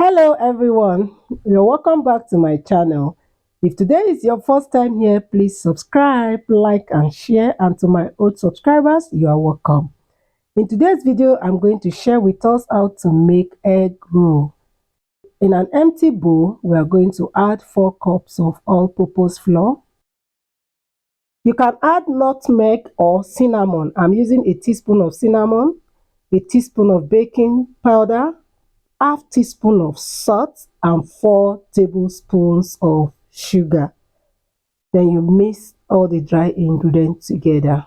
Hello everyone, you're welcome back to my channel. If today is your first time here, please subscribe, like and share, and to my old subscribers, you are welcome. In today's video, I'm going to share with us how to make egg roll. In an empty bowl, we are going to add 4 cups of all-purpose flour. You can add nutmeg or cinnamon. I'm using a teaspoon of cinnamon, a teaspoon of baking powder, half teaspoon of salt and 4 tablespoons of sugar. Then you mix all the dry ingredients together.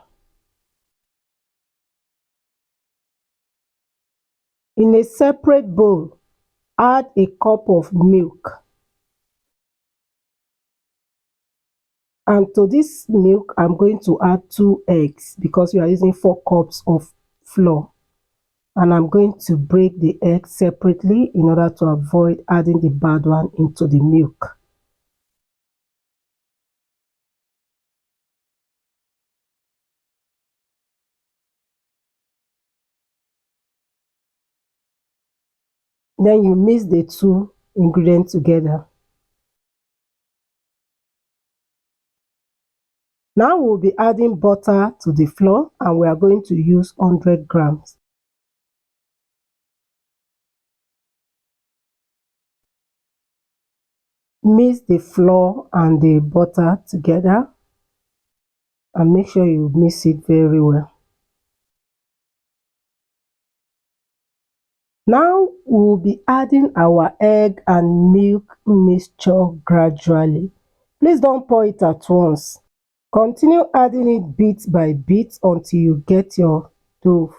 In a separate bowl, add a cup of milk. And to this milk, I'm going to add 2 eggs because we are using 4 cups of flour. And I'm going to break the egg separately in order to avoid adding the bad one into the milk. Then you mix the 2 ingredients together. Now we'll be adding butter to the flour and we are going to use 100 grams. Mix the flour and the butter together and make sure you mix it very well. Now we'll be adding our egg and milk mixture gradually. Please don't pour it at once. Continue adding it bit by bit until you get your dough.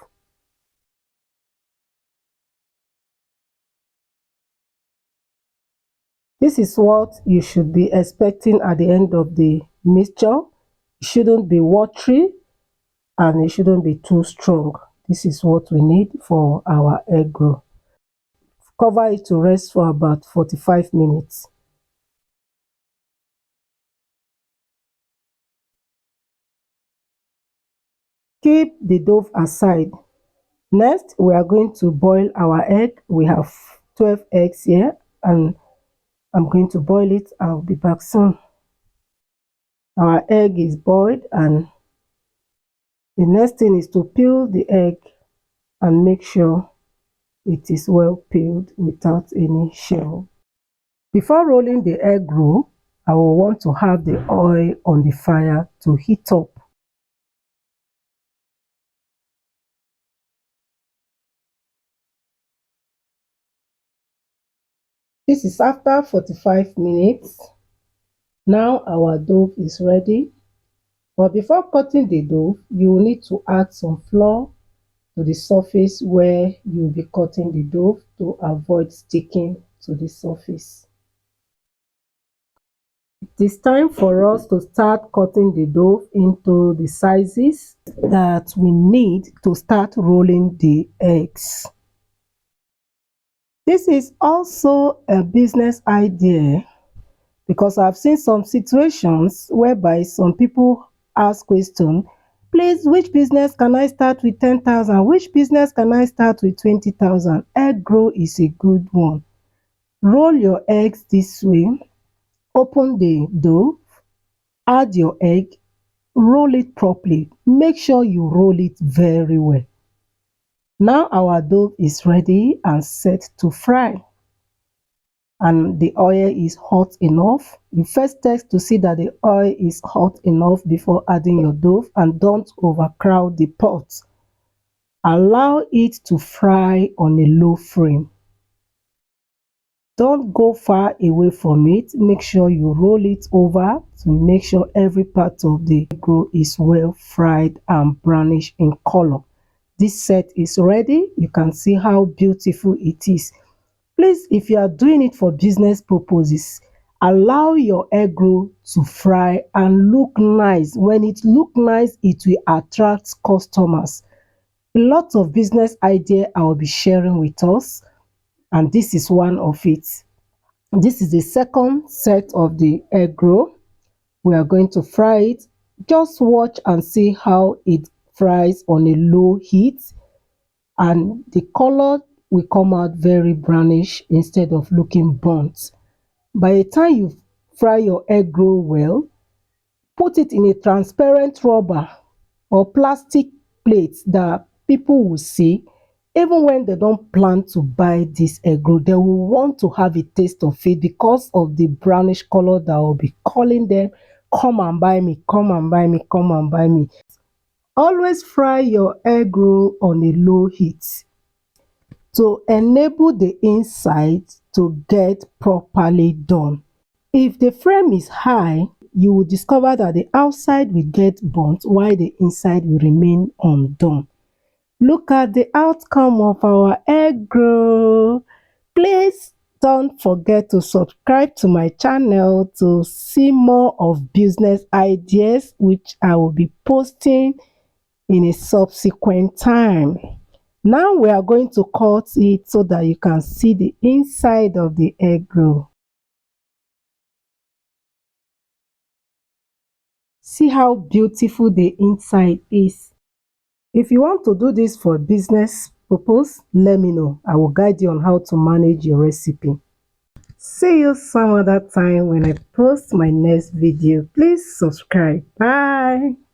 This is what you should be expecting at the end of the mixture. It shouldn't be watery and it shouldn't be too strong. This is what we need for our egg roll. Cover it to rest for about 45 minutes. Keep the dough aside. Next, we are going to boil our egg. We have 12 eggs here and I'm going to boil it. I'll be back soon. Our egg is boiled and the next thing is to peel the egg and make sure it is well peeled without any shell. Before rolling the egg roll, I will want to have the oil on the fire to heat up. This is after 45 minutes. Now our dough is ready. But before cutting the dough, you will need to add some flour to the surface where you will be cutting the dough to avoid sticking to the surface. It is time for us to start cutting the dough into the sizes that we need to start rolling the eggs. This is also a business idea because I've seen some situations whereby some people ask question, please, which business can I start with 10,000? Which business can I start with 20,000? Egg roll is a good one. Roll your eggs this way. Open the dough, add your egg, roll it properly. Make sure you roll it very well. Now our dough is ready and set to fry. And the oil is hot enough. You first test to see that the oil is hot enough before adding your dough and don't overcrowd the pot. Allow it to fry on a low flame. Don't go far away from it. Make sure you roll it over to make sure every part of the egg roll is well fried and brownish in color. This set is ready. You can see how beautiful it is. Please, if you are doing it for business purposes, allow your egg roll to fry and look nice. When it looks nice, it will attract customers. A lot of business ideas I will be sharing with us, and this is one of it. This is the second set of the egg roll. We are going to fry it. Just watch and see how it fries on a low heat, and the color will come out very brownish instead of looking burnt. By the time you fry your egg roll well, put it in a transparent rubber or plastic plate that people will see. Even when they don't plan to buy this egg roll, they will want to have a taste of it because of the brownish color that will be calling them, come and buy me, come and buy me, come and buy me. Always fry your egg roll on a low heat to enable the inside to get properly done. If the flame is high, you will discover that the outside will get burnt while the inside will remain undone. Look at the outcome of our egg roll. Please don't forget to subscribe to my channel to see more of business ideas which I will be posting in a subsequent time. Now we are going to cut it so that you can see the inside of the egg roll. See how beautiful the inside is. If you want to do this for business purpose, let me know. I will guide you on how to manage your recipe. See you some other time when I post my next video. Please subscribe. Bye.